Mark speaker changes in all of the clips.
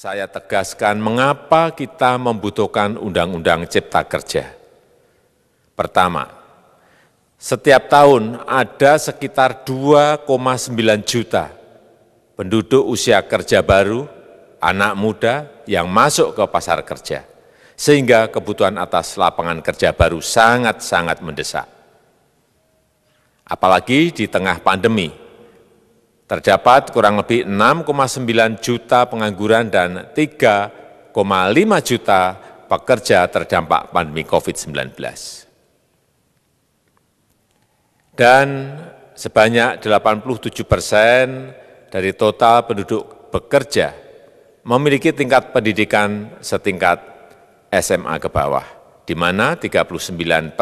Speaker 1: saya tegaskan mengapa kita membutuhkan Undang-Undang Cipta Kerja. Pertama, setiap tahun ada sekitar 2,9 juta penduduk usia kerja baru, anak muda yang masuk ke pasar kerja, sehingga kebutuhan atas lapangan kerja baru sangat-sangat mendesak. Apalagi di tengah pandemi, terdapat kurang lebih 6,9 juta pengangguran dan 3,5 juta pekerja terdampak pandemi COVID-19. Dan sebanyak 87% dari total penduduk bekerja memiliki tingkat pendidikan setingkat SMA ke bawah, di mana 39%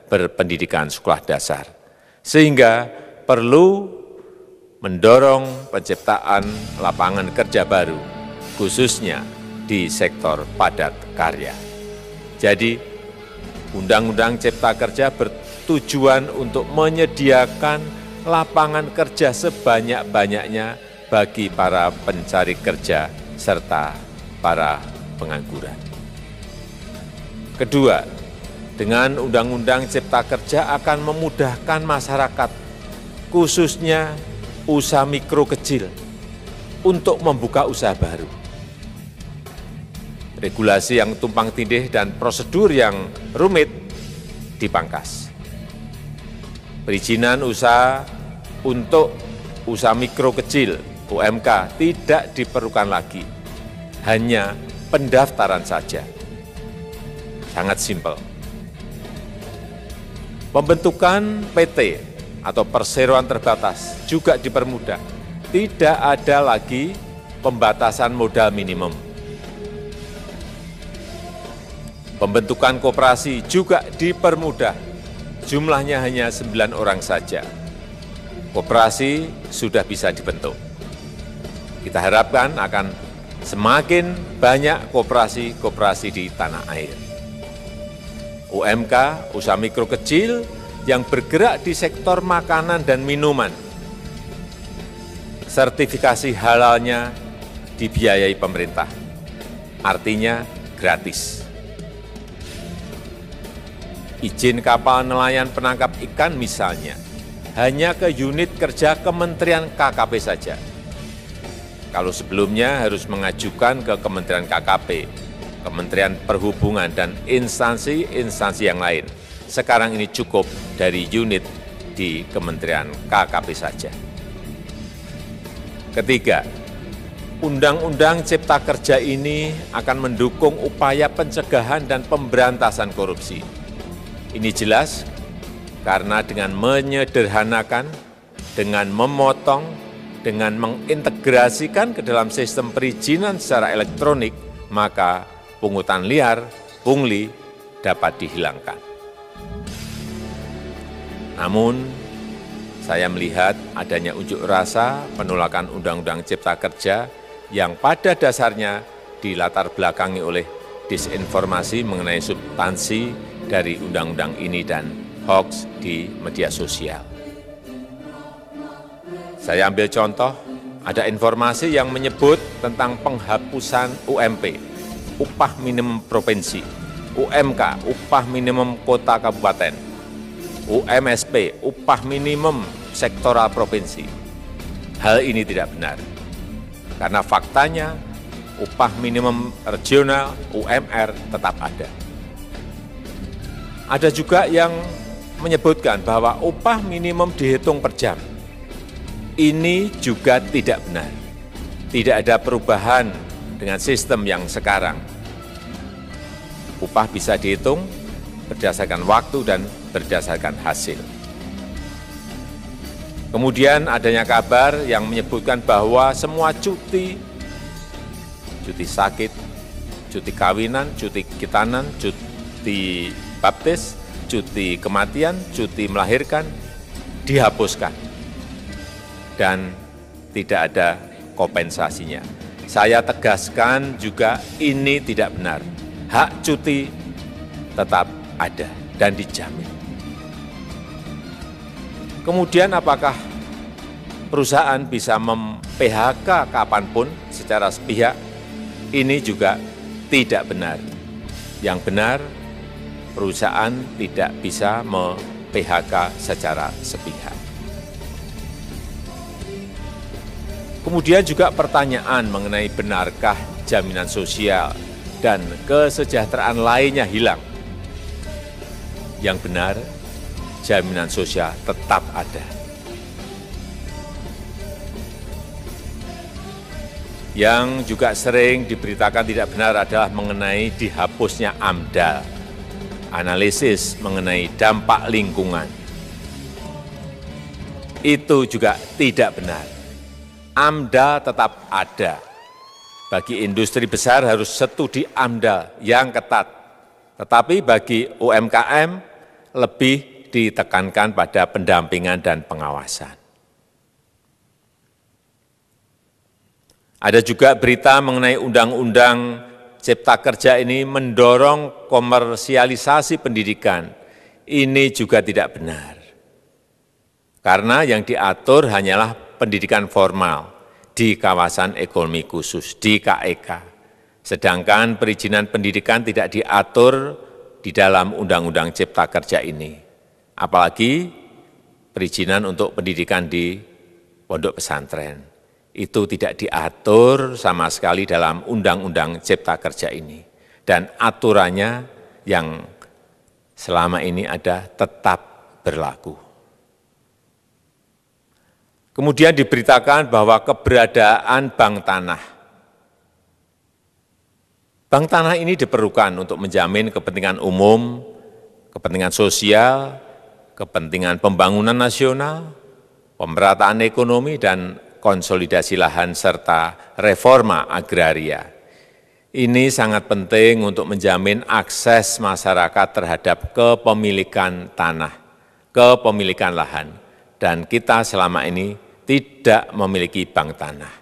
Speaker 1: berpendidikan sekolah dasar. Sehingga perlu mendorong penciptaan lapangan kerja baru, khususnya di sektor padat karya. Jadi, Undang-Undang Cipta Kerja bertujuan untuk menyediakan lapangan kerja sebanyak-banyaknya bagi para pencari kerja serta para pengangguran. Kedua, dengan Undang-Undang Cipta Kerja akan memudahkan masyarakat, khususnya usaha mikro kecil, untuk membuka usaha baru. Regulasi yang tumpang tindih dan prosedur yang rumit dipangkas. Perizinan usaha untuk usaha mikro kecil, UMK, tidak diperlukan lagi, hanya pendaftaran saja. Sangat simpel. Pembentukan PT atau perseroan terbatas juga dipermudah. Tidak ada lagi pembatasan modal minimum. Pembentukan koperasi juga dipermudah. Jumlahnya hanya 9 orang saja. Koperasi sudah bisa dibentuk. Kita harapkan akan semakin banyak koperasi-koperasi di tanah air. UMK, usaha mikro kecil yang bergerak di sektor makanan dan minuman. Sertifikasi halalnya dibiayai pemerintah, artinya gratis. Izin kapal nelayan penangkap ikan misalnya, hanya ke unit kerja Kementerian KKP saja. Kalau sebelumnya harus mengajukan ke Kementerian KKP, Kementerian Perhubungan, dan instansi-instansi yang lain. Sekarang ini cukup dari unit di Kementerian KKP saja. Ketiga, Undang-Undang Cipta Kerja ini akan mendukung upaya pencegahan dan pemberantasan korupsi. Ini jelas karena dengan menyederhanakan, dengan memotong, dengan mengintegrasikan ke dalam sistem perizinan secara elektronik, maka pungutan liar, pungli, dapat dihilangkan. Namun, saya melihat adanya unjuk rasa penolakan Undang-Undang Cipta Kerja yang pada dasarnya dilatar belakangi oleh disinformasi mengenai substansi dari undang-undang ini dan hoax di media sosial. Saya ambil contoh, ada informasi yang menyebut tentang penghapusan UMP, upah minimum provinsi, UMK, upah minimum kota kabupaten, UMSP, upah minimum sektoral provinsi. Hal ini tidak benar, karena faktanya upah minimum regional, UMR, tetap ada. Ada juga yang menyebutkan bahwa upah minimum dihitung per jam. Ini juga tidak benar. Tidak ada perubahan dengan sistem yang sekarang. Upah bisa dihitung berdasarkan waktu dan berdasarkan hasil. Kemudian adanya kabar yang menyebutkan bahwa semua cuti sakit, cuti kawinan, cuti khitanan, cuti baptis, cuti kematian, cuti melahirkan, dihapuskan. Dan tidak ada kompensasinya. Saya tegaskan juga ini tidak benar. Hak cuti tetap ada dan dijamin. Kemudian apakah perusahaan bisa mem-PHK kapanpun secara sepihak? Ini juga tidak benar. Yang benar, perusahaan tidak bisa me-PHK secara sepihak. Kemudian juga pertanyaan mengenai benarkah jaminan sosial dan kesejahteraan lainnya hilang. Yang benar, jaminan sosial tetap ada. Yang juga sering diberitakan tidak benar adalah mengenai dihapusnya AMDAL, analisis mengenai dampak lingkungan. Itu juga tidak benar. AMDAL tetap ada. Bagi industri besar harus studi AMDAL yang ketat. Tetapi bagi UMKM lebih ditekankan pada pendampingan dan pengawasan. Ada juga berita mengenai Undang-Undang Cipta Kerja ini mendorong komersialisasi pendidikan. Ini juga tidak benar. Karena yang diatur hanyalah pendidikan formal di kawasan ekonomi khusus, di KEK. Sedangkan perizinan pendidikan tidak diatur di dalam Undang-Undang Cipta Kerja ini. Apalagi perizinan untuk pendidikan di pondok pesantren. Itu tidak diatur sama sekali dalam Undang-Undang Cipta Kerja ini. Dan aturannya yang selama ini ada tetap berlaku. Kemudian diberitakan bahwa keberadaan bank tanah. Bank tanah ini diperlukan untuk menjamin kepentingan umum, kepentingan sosial, kepentingan pembangunan nasional, pemerataan ekonomi, dan konsolidasi lahan serta reforma agraria. Ini sangat penting untuk menjamin akses masyarakat terhadap kepemilikan tanah, kepemilikan lahan, dan kita selama ini tidak memiliki bank tanah.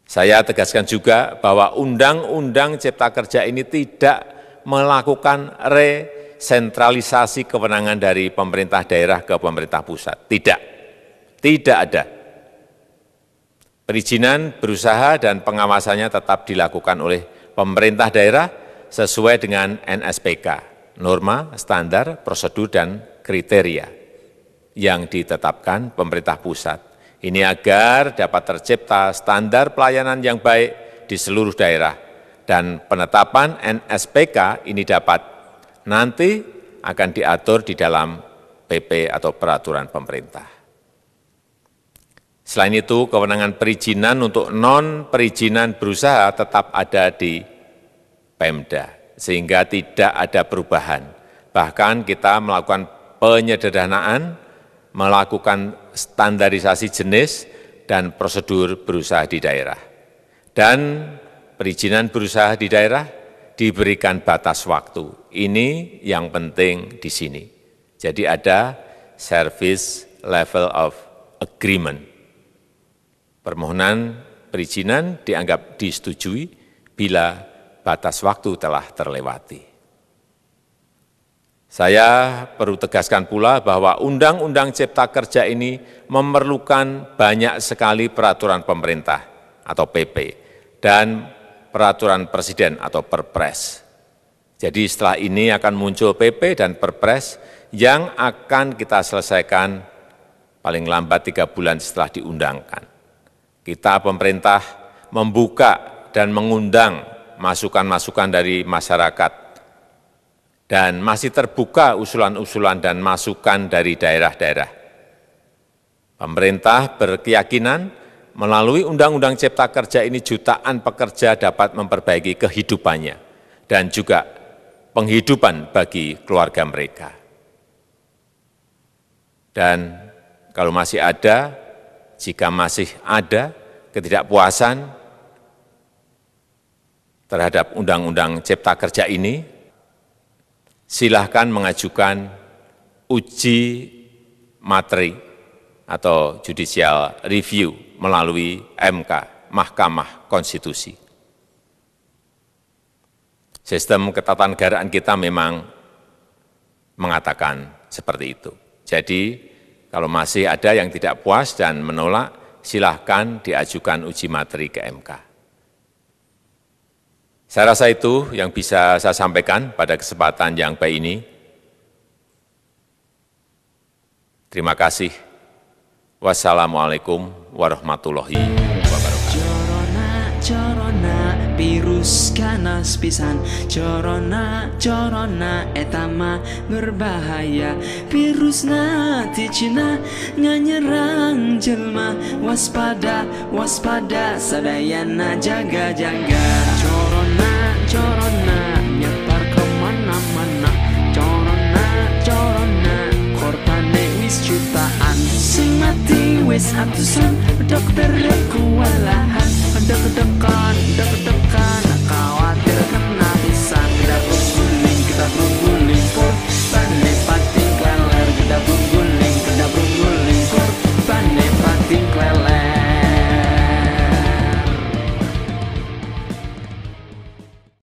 Speaker 1: Saya tegaskan juga bahwa Undang-Undang Cipta Kerja ini tidak melakukan resentralisasi kewenangan dari pemerintah daerah ke pemerintah pusat. Tidak ada. Perizinan berusaha dan pengawasannya tetap dilakukan oleh pemerintah daerah sesuai dengan NSPK, norma, standar, prosedur, dan kriteria yang ditetapkan pemerintah pusat. Ini agar dapat tercipta standar pelayanan yang baik di seluruh daerah, dan penetapan NSPK ini dapat nanti akan diatur di dalam PP atau peraturan pemerintah. Selain itu, kewenangan perizinan untuk non-perizinan berusaha tetap ada di Pemda, sehingga tidak ada perubahan. Bahkan kita melakukan penyederhanaan, melakukan standarisasi jenis dan prosedur berusaha di daerah. Dan perizinan berusaha di daerah diberikan batas waktu. Ini yang penting di sini. Jadi ada service level of agreement. Permohonan perizinan dianggap disetujui bila batas waktu telah terlewati. Saya perlu tegaskan pula bahwa Undang-Undang Cipta Kerja ini memerlukan banyak sekali peraturan pemerintah atau PP dan peraturan presiden atau Perpres. Jadi setelah ini akan muncul PP dan Perpres yang akan kita selesaikan paling lambat 3 bulan setelah diundangkan. Kita pemerintah membuka dan mengundang masukan-masukan dari masyarakat dan masih terbuka usulan-usulan dan masukan dari daerah-daerah. Pemerintah berkeyakinan melalui Undang-Undang Cipta Kerja ini jutaan pekerja dapat memperbaiki kehidupannya dan juga penghidupan bagi keluarga mereka. Dan kalau masih ada, jika masih ada ketidakpuasan terhadap Undang-Undang Cipta Kerja ini, silahkan mengajukan uji materi atau judicial review melalui MK, Mahkamah Konstitusi. Sistem ketatanegaraan kita memang mengatakan seperti itu. Jadi, kalau masih ada yang tidak puas dan menolak, silahkan diajukan uji materi ke MK. Saya rasa itu yang bisa saya sampaikan pada kesempatan yang baik ini. Terima kasih. Wassalamualaikum warahmatullahi wabarakatuh.
Speaker 2: Corona virus ganas pisan. Corona etama berbahaya. Virusna ti Cina nganyerang jelma. Waspada sadayana jaga-jaga. Corona nyebar kemana-mana. Corona korbannya wis jutaan. Sing mati wis atusan. Dokter kewalahan. Deg-degan